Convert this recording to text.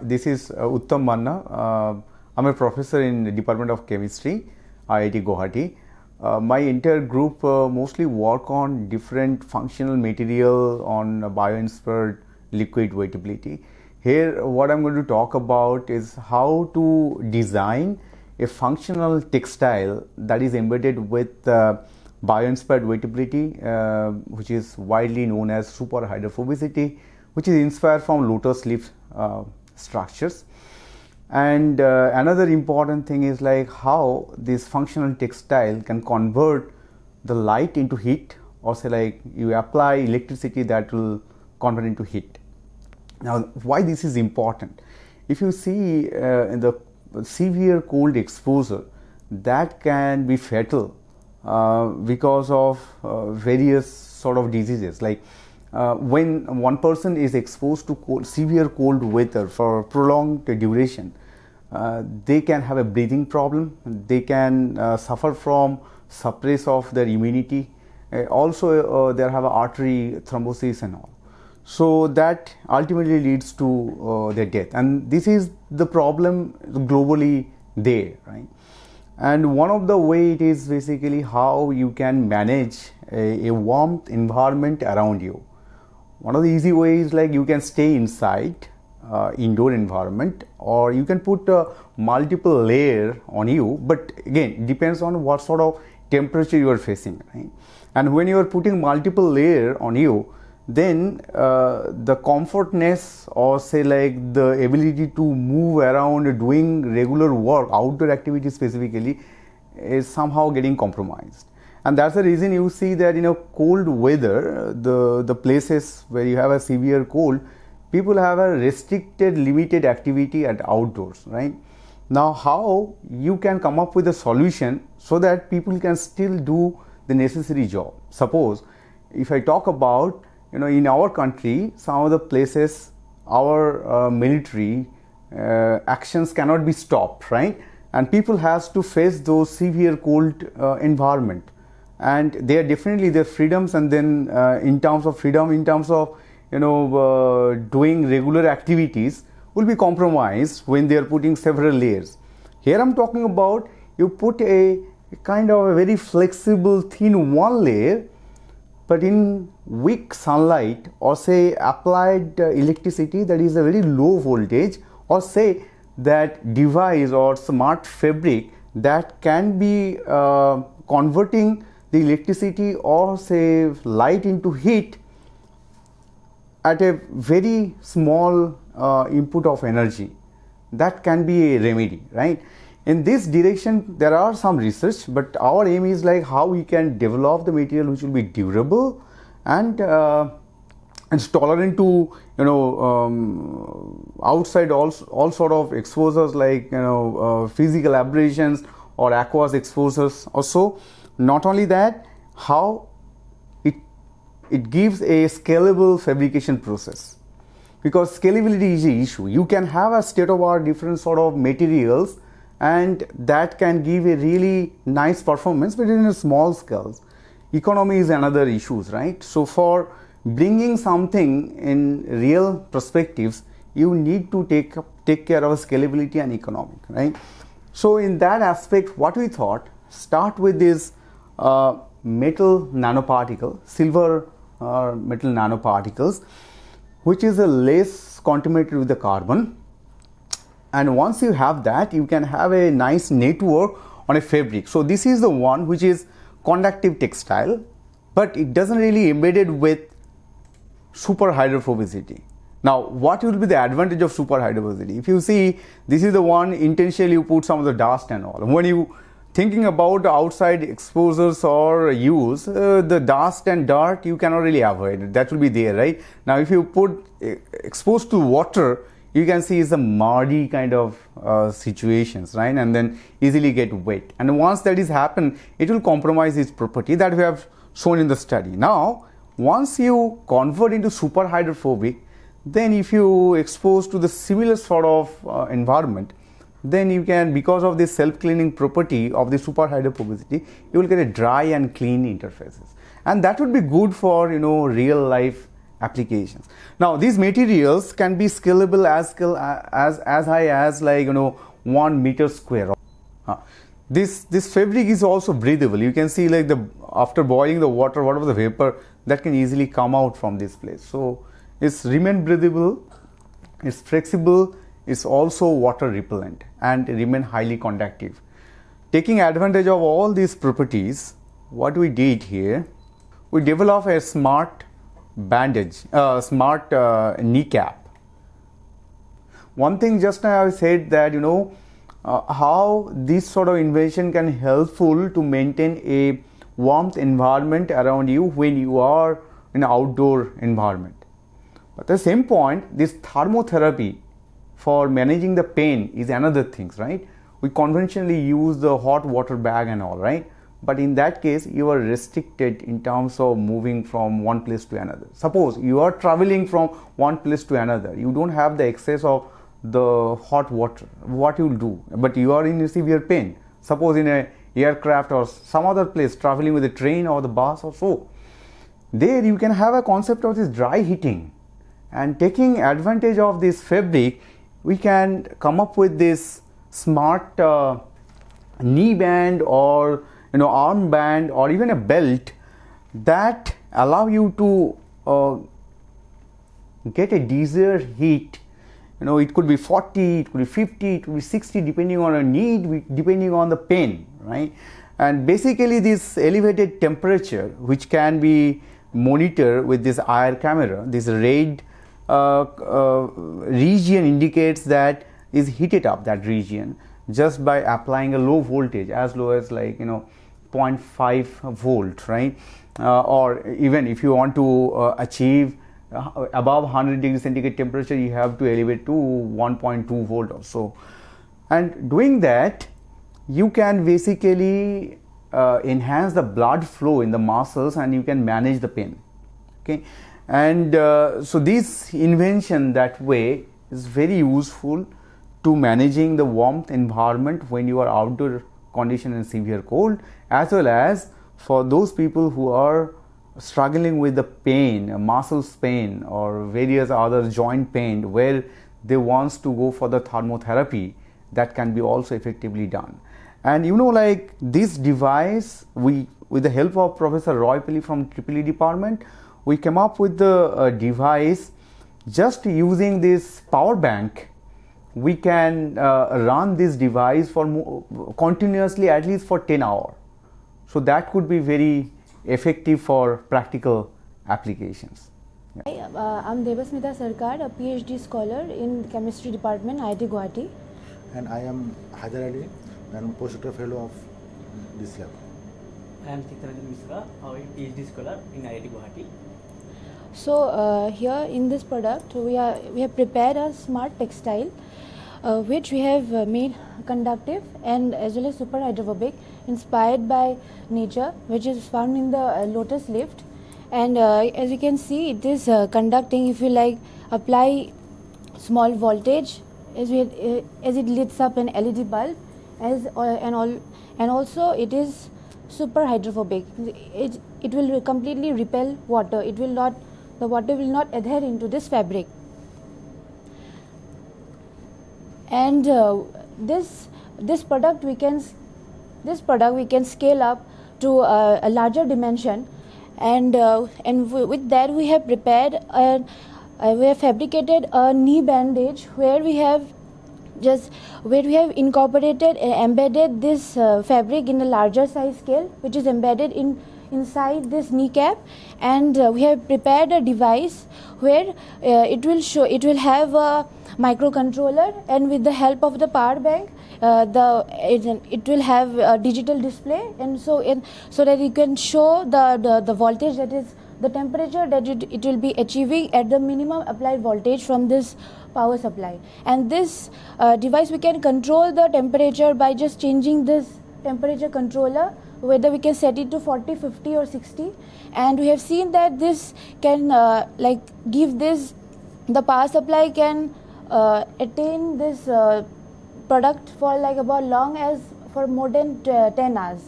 This is Uttam Manna. I'm a professor in the Department of Chemistry, IIT Guwahati. My entire group mostly work on different functional material on bio-inspired liquid wettability. Here, what I'm going to talk about is how to design a functional textile that is embedded with bio-inspired wettability, which is widely known as super hydrophobicity, which is inspired from lotus leaf structures. And another important thing is like how this functional textile can convert the light into heat, or say like you apply electricity that will convert into heat. Now, why this is important? If you see in the severe cold exposure, that can be fatal because of various sort of diseases. Like when one person is exposed to severe cold weather for prolonged duration, they can have a breathing problem, they can suffer from suppress of their immunity, also they have artery thrombosis and all. So that ultimately leads to their death, and this is the problem globally there, right? And one of the way it is basically how you can manage a warm environment around you. One of the easy ways, like you can stay inside indoor environment, or you can put multiple layer on you, but again it depends on what sort of temperature you are facing, right? And when you are putting multiple layer on you, then the comfortness, or say like the ability to move around doing regular work, outdoor activities specifically, is somehow getting compromised. And that's the reason you see that in a cold weather, the places where you have a severe cold, people have a restricted, limited activity at outdoors, right? Now, how you can come up with a solution so that people can still do the necessary job? Suppose if I talk about, in our country, some of the places our military actions cannot be stopped, right? And people has to face those severe cold environment, and they are definitely their freedoms, and then in terms of freedom, in terms of doing regular activities will be compromised when they are putting several layers. Here I'm talking about you put a kind of a very flexible thin one layer, but in weak sunlight, or say applied electricity that is a very low voltage, or say that device or smart fabric that can be converting the electricity or say light into heat at a very small input of energy, that can be a remedy, right? In this direction there are some research, but our aim is like how we can develop the material which will be durable and tolerant to outside all sort of exposures, like physical aberrations or aqueous exposures also. Not only that, how it gives a scalable fabrication process, because scalability is an issue. You can have a state-of-the-art different sort of materials, and that can give a really nice performance, but in a small scale. Economy is another issue, right? So for bringing something in real perspectives, you need to take care of scalability and economic, right? So in that aspect, what we thought, start with this metal nanoparticle, silver metal nanoparticles, which is a less contaminated with the carbon. And once you have that, you can have a nice network on a fabric. So this is the one which is conductive textile, but it doesn't really embedded with super hydrophobicity. Now, what will be the advantage of super hydrophobicity? If you see, this is the one intentionally you put some of the dust and all. When you thinking about outside exposures or use, the dust and dirt you cannot really avoid. That will be there, right? Now, if you put exposed to water, you can see it's a muddy kind of situations, right? And then easily get wet. And once that is happened, it will compromise its property that we have shown in the study. Now, once you convert into super hydrophobic, then if you expose to the similar sort of environment, then you can, because of this self-cleaning property of the super hydrophobicity, you will get a dry and clean interfaces. And that would be good for, real life applications. Now these materials can be scalable as high as, like, 1 meter square. This fabric is also breathable. You can see, like, after boiling the water, whatever the vapor, that can easily come out from this place. So it's remain breathable, it's flexible, it's also water repellent, and remain highly conductive. Taking advantage of all these properties, what we did here, we developed a smart bandage, smart kneecap. One thing just now I said that, how this sort of invention can helpful to maintain a warmth environment around you when you are in an outdoor environment. But at the same point, this thermotherapy for managing the pain is another thing, right? We conventionally use the hot water bag and all, right? But in that case, you are restricted in terms of moving from one place to another. Suppose you are traveling from one place to another, you don't have the excess of the hot water. What you will do? But you are in severe pain. Suppose in a aircraft or some other place, traveling with a train or the bus or so, there you can have a concept of this dry heating, and taking advantage of this fabric, we can come up with this smart knee band or arm band or even a belt that allow you to get a desired heat. It could be 40, it could be 50, it could be 60, depending on a need, depending on the pain, right? And basically this elevated temperature, which can be monitored with this IR camera, this red region indicates that is heated up, that region, just by applying a low voltage, as low as, like, 0.5 volt, right? Or even if you want to achieve above 100 degrees centigrade temperature, you have to elevate to 1.2 volt or so. And doing that, you can basically enhance the blood flow in the muscles, and you can manage the pain. Okay, and so this invention that way is very useful to managing the warmth environment when you are outdoor condition in severe cold, as well as for those people who are struggling with the pain, muscles pain or various other joint pain, where they wants to go for the thermotherapy, that can be also effectively done. And like this device, we, with the help of Professor Roy Pelly from EEE department, we came up with the device. Just using this power bank, we can run this device for continuously, at least for 10 hours. So that could be very effective for practical applications. Yeah. Hi, I'm Devasmita Sarkar, a PhD scholar in chemistry department, IIT Guwahati. And I am Haidar Ali, I am postdoctoral fellow of this lab. I am Chitrajan Misra, a PhD scholar in IIT Guwahati. So here in this product, we have prepared a smart textile, which we have made conductive and as well as super hydrophobic, inspired by nature, which is found in the lotus leaf. And as you can see, it is conducting. If you like apply small voltage, as it lights up an LED bulb, and also it is super hydrophobic. It will completely repel water. The water will not adhere into this fabric. And this product we can scale up to a larger dimension, and with that we have prepared we have fabricated a knee bandage where we have incorporated embedded this fabric in a larger size scale, which is embedded inside this kneecap, and we have prepared a device where it will have a microcontroller, and with the help of the power bank, it will have a digital display, and so that you can show the voltage, that is the temperature that it will be achieving at the minimum applied voltage from this power supply. And this device, we can control the temperature by just changing this temperature controller, whether we can set it to 40, 50 or 60, and we have seen that this can give this, the power supply can attain this product for about long as for more than 10 hours.